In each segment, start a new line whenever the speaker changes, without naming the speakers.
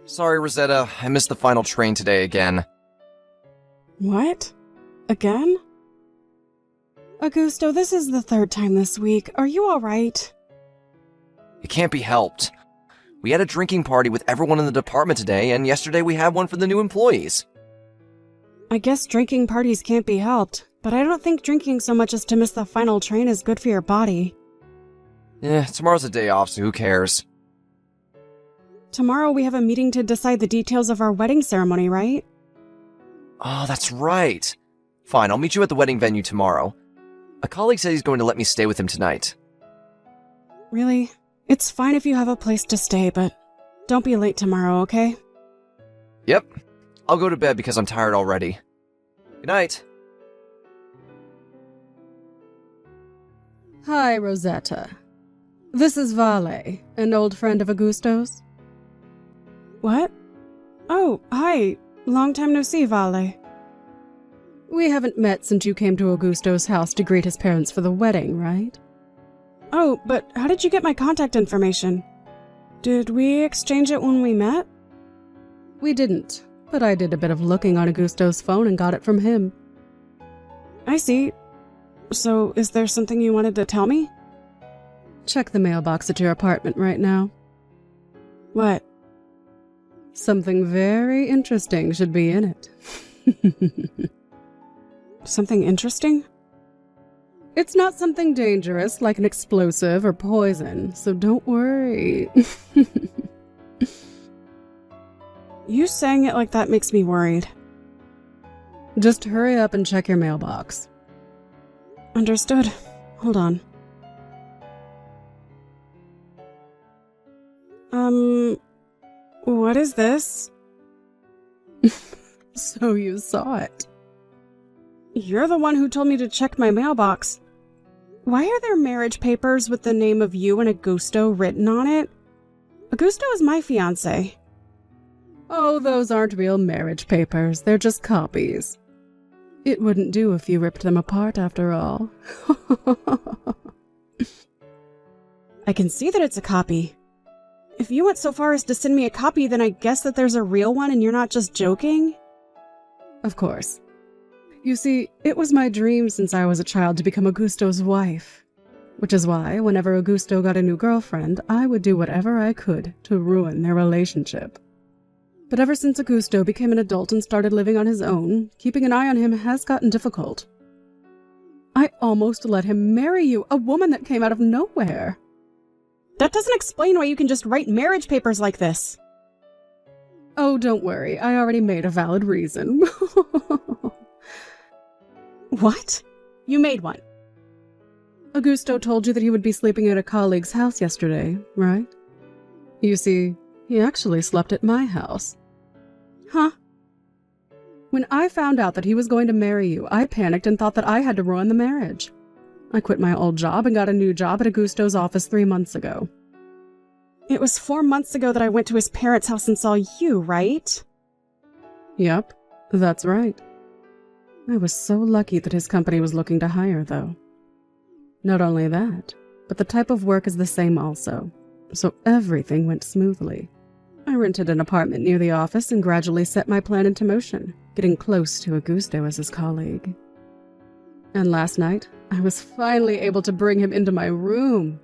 Sorry, Rosetta, I missed the final train today again.
What? Again? Augusto, this is the third time this week. Are you alright?
It can't be helped. We had a drinking party with everyone in the department today, and yesterday we had one for the new employees.
I guess drinking parties can't be helped, but I don't think drinking so much as to miss the final train is good for your body.
Tomorrow's a day off, so who cares?
Tomorrow we have a meeting to decide the details of our wedding ceremony, right?
Oh, that's right. Fine, I'll meet you at the wedding venue tomorrow. A colleague said he's going to let me stay with him tonight.
Really? It's fine if you have a place to stay, but don't be late tomorrow, okay?
Yep. I'll go to bed because I'm tired already. Good night.
Hi, Rosetta. This is Vale, an old friend of Augusto's. What? Oh, hi. Long time no see, Vale. We haven't met since you came to Augusto's house to greet his parents for the wedding, right? Oh, but how did you get my contact information? Did we exchange it when we met? We didn't, but I did a bit of looking on Augusto's phone and got it from him. I see. So, is there something you wanted to tell me? Check the mailbox at your apartment right now. What? Something very interesting should be in it. Something interesting? It's not something dangerous, like an explosive or poison, so don't worry. You saying it like that makes me worried. Just hurry up and check your mailbox. Understood. Hold on. What is this? So you saw it. You're the one who told me to check my mailbox. Why are there marriage papers with the name of you and Augusto written on it? Augusto is my fiancé. Oh, those aren't real marriage papers. They're just copies. It wouldn't do if you ripped them apart after all. I can see that it's a copy. If you went so far as to send me a copy, then I guess that there's a real one and you're not just joking? Of course. You see, it was my dream since I was a child to become Augusto's wife. Which is why, whenever Augusto got a new girlfriend, I would do whatever I could to ruin their relationship. But ever since Augusto became an adult and started living on his own, keeping an eye on him has gotten difficult. I almost let him marry you, a woman that came out of nowhere. That doesn't explain why you can just write marriage papers like this. Oh, don't worry. I already made a valid reason. What? You made one? Augusto told you that he would be sleeping at a colleague's house yesterday, right? You see, he actually slept at my house. Huh? When I found out that he was going to marry you, I panicked and thought that I had to ruin the marriage. I quit my old job and got a new job at Augusto's office 3 months ago. It was 4 months ago that I went to his parents' house and saw you, right? Yep, that's right. I was so lucky that his company was looking to hire, though. Not only that, but the type of work is the same also, so everything went smoothly. I rented an apartment near the office and gradually set my plan into motion, getting close to Augusto as his colleague. And last night, I was finally able to bring him into my room.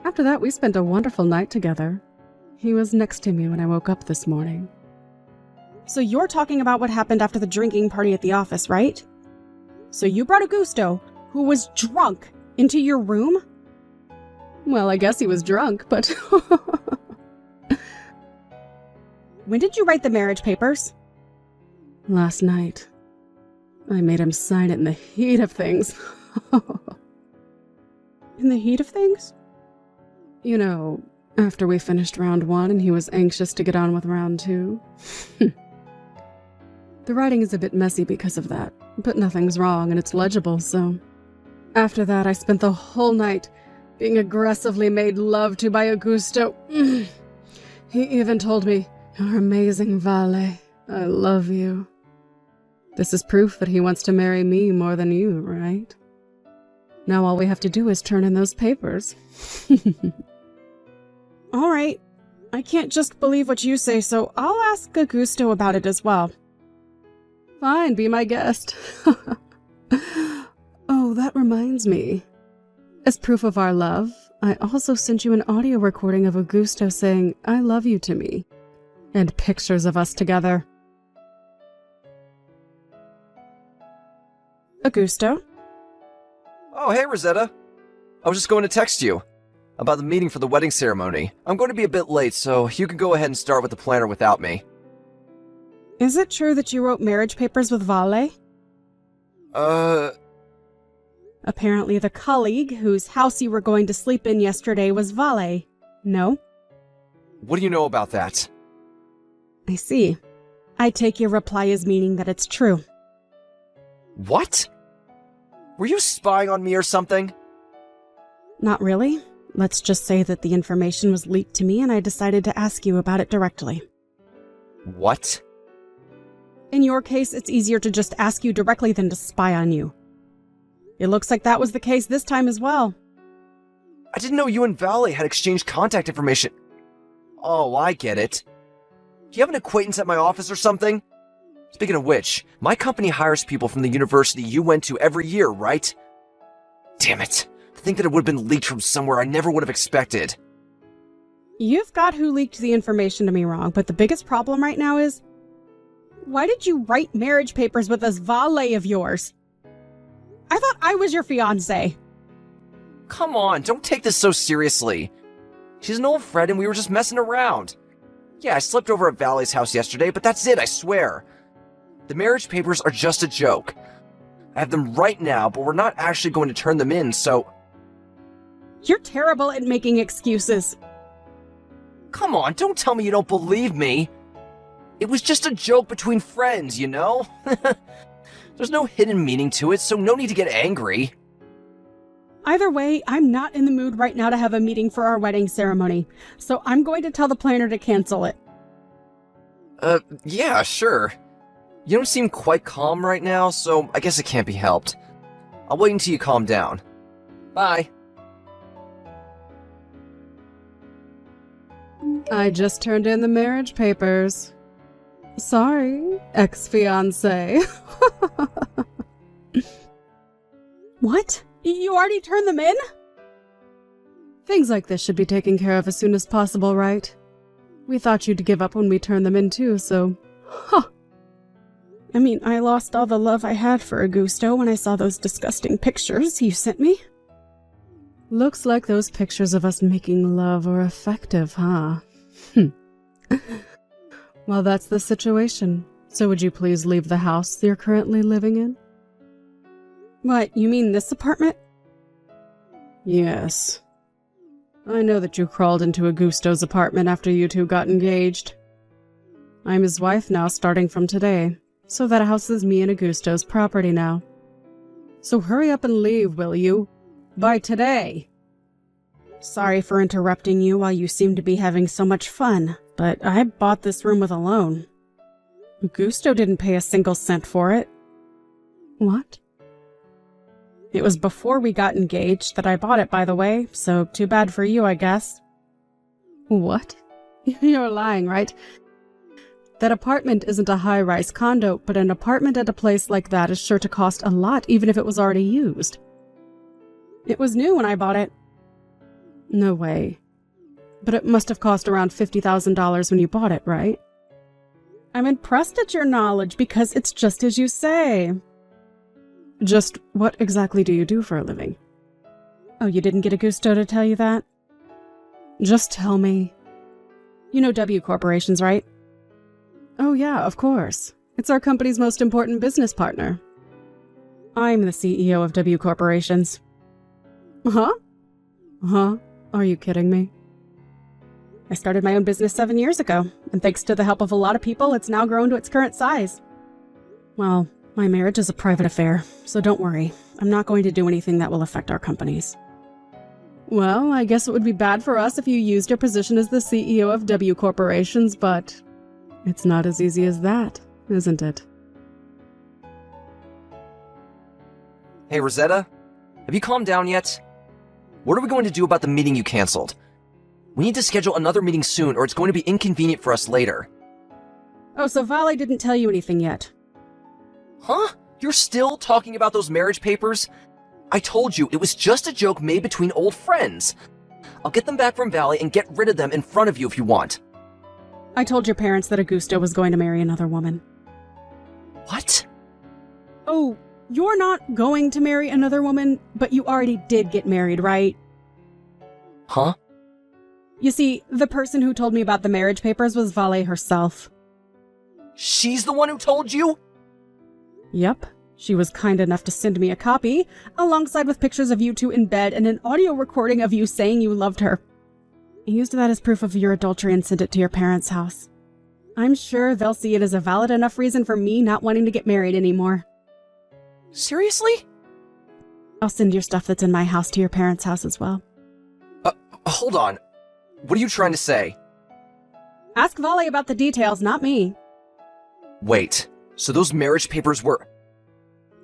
After that, we spent a wonderful night together. He was next to me when I woke up this morning. So you're talking about what happened after the drinking party at the office, right? So you brought Augusto, who was drunk, into your room? Well, I guess he was drunk, but... When did you write the marriage papers? Last night. I made him sign it in the heat of things. In the heat of things? You know, after we finished round 1 and he was anxious to get on with round 2. The writing is a bit messy because of that, but nothing's wrong and it's legible, so... After that, I spent the whole night being aggressively made love to by Augusto. He even told me, "You're amazing, Vale. I love you." This is proof that he wants to marry me more than you, right? Now all we have to do is turn in those papers. All right. I can't just believe what you say, so I'll ask Augusto about it as well. Fine, be my guest. Oh, that reminds me. As proof of our love, I also sent you an audio recording of Augusto saying, "I love you" to me, and pictures of us together. Augusto?
Oh, hey, Rosetta. I was just going to text you about the meeting for the wedding ceremony. I'm going to be a bit late, so you can go ahead and start with the planner without me.
Is it true that you wrote marriage papers with Vale? Apparently the colleague whose house you were going to sleep in yesterday was Vale. No?
What do you know about that?
I see. I take your reply as meaning that it's true.
What? Were you spying on me or something?
Not really. Let's just say that the information was leaked to me and I decided to ask you about it directly.
What?
In your case, it's easier to just ask you directly than to spy on you. It looks like that was the case this time as well.
I didn't know you and Vale had exchanged contact information. Oh, I get it. Do you have an acquaintance at my office or something? Speaking of which, my company hires people from the university you went to every year, right? Damn it. To think that it would have been leaked from somewhere I never would have expected.
You've got who leaked the information to me wrong, but the biggest problem right now is, why did you write marriage papers with this valet of yours? I thought I was your fiancé.
Come on, don't take this so seriously. She's an old friend and we were just messing around. Yeah, I slept over at Valley's house yesterday, but that's it, I swear. The marriage papers are just a joke. I have them right now, but we're not actually going to turn them in, so...
You're terrible at making excuses.
Come on, don't tell me you don't believe me. It was just a joke between friends, you know? There's no hidden meaning to it, so no need to get angry.
Either way, I'm not in the mood right now to have a meeting for our wedding ceremony, so I'm going to tell the planner to cancel it.
Yeah, sure. You don't seem quite calm right now, so I guess it can't be helped. I'll wait until you calm down. Bye.
I just turned in the marriage papers. Sorry, ex-fiancé. What? You already turned them in? Things like this should be taken care of as soon as possible, right? We thought you'd give up when we turned them in too, so... Huh. I mean, I lost all the love I had for Augusto when I saw those disgusting pictures you sent me. Looks like those pictures of us making love are effective, huh? Well, that's the situation. So would you please leave the house you're currently living in? What, you mean this apartment? Yes. I know that you crawled into Augusto's apartment after you two got engaged. I'm his wife now, starting from today, so that house is me and Augusto's property now. So hurry up and leave, will you? By today. Sorry for interrupting you while you seem to be having so much fun, but I bought this room with a loan. Augusto didn't pay a single cent for it. What? It was before we got engaged that I bought it, by the way, so too bad for you, I guess. What? You're lying, right? That apartment isn't a high-rise condo, but an apartment at a place like that is sure to cost a lot, even if it was already used. It was new when I bought it. No way. But it must have cost around $50,000 when you bought it, right? I'm impressed at your knowledge because it's just as you say. Just what exactly do you do for a living? Oh, you didn't get Augusto to tell you that? Just tell me. You know W Corporations, right? Oh yeah, of course. It's our company's most important business partner. I'm the CEO of W Corporations. Huh? Huh? Are you kidding me? I started my own business 7 years ago, and thanks to the help of a lot of people, it's now grown to its current size. Well, my marriage is a private affair, so don't worry. I'm not going to do anything that will affect our companies. Well, I guess it would be bad for us if you used your position as the CEO of W Corporations, but it's not as easy as that, isn't it?
Hey, Rosetta? Have you calmed down yet? What are we going to do about the meeting you canceled? We need to schedule another meeting soon, or it's going to be inconvenient for us later.
Oh, so Vale didn't tell you anything yet?
Huh? You're still talking about those marriage papers? I told you, it was just a joke made between old friends. I'll get them back from Valley and get rid of them in front of you if you want.
I told your parents that Augusto was going to marry another woman.
What?
Oh, you're not going to marry another woman, but you already did get married, right?
Huh?
You see, the person who told me about the marriage papers was Vale herself.
She's the one who told you?
Yep. She was kind enough to send me a copy, alongside with pictures of you two in bed and an audio recording of you saying you loved her. I used that as proof of your adultery and sent it to your parents' house. I'm sure they'll see it as a valid enough reason for me not wanting to get married anymore.
Seriously?
I'll send your stuff that's in my house to your parents' house as well.
Hold on. What are you trying to say?
Ask Vale about the details, not me.
Wait, so those marriage papers were...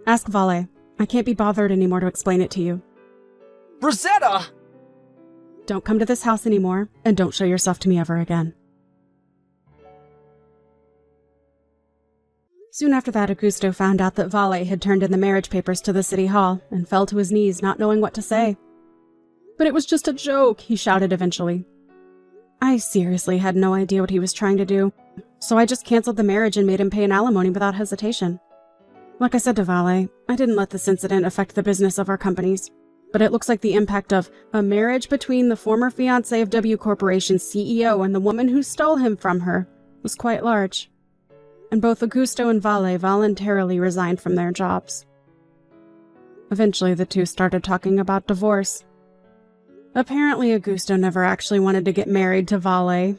Ask Vale. I can't be bothered anymore to explain it to you.
Rosetta!
Don't come to this house anymore, and don't show yourself to me ever again. Soon after that, Augusto found out that Vale had turned in the marriage papers to the city hall and fell to his knees, not knowing what to say. But it was just a joke, he shouted eventually. I seriously had no idea what he was trying to do, so I just canceled the marriage and made him pay an alimony without hesitation. Like I said to Vale, I didn't let this incident affect the business of our companies, but it looks like the impact of a marriage between the former fiancé of W Corporation's CEO and the woman who stole him from her was quite large. And both Augusto and Vale voluntarily resigned from their jobs. Eventually, the two started talking about divorce. Apparently, Augusto never actually wanted to get married to Vale,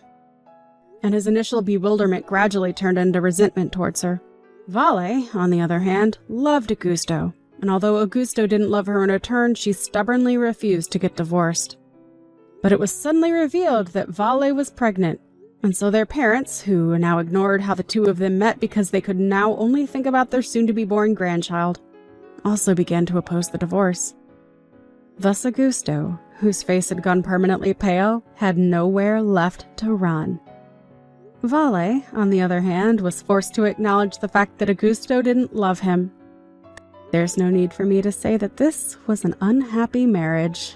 and his initial bewilderment gradually turned into resentment towards her. Vale, on the other hand, loved Augusto, and although Augusto didn't love her in return, she stubbornly refused to get divorced. But it was suddenly revealed that Vale was pregnant, and so their parents, who now ignored how the two of them met because they could now only think about their soon-to-be-born grandchild, also began to oppose the divorce. Thus Augusto, whose face had gone permanently pale, had nowhere left to run. Vale, on the other hand, was forced to acknowledge the fact that Augusto didn't love him. There's no need for me to say that this was an unhappy marriage.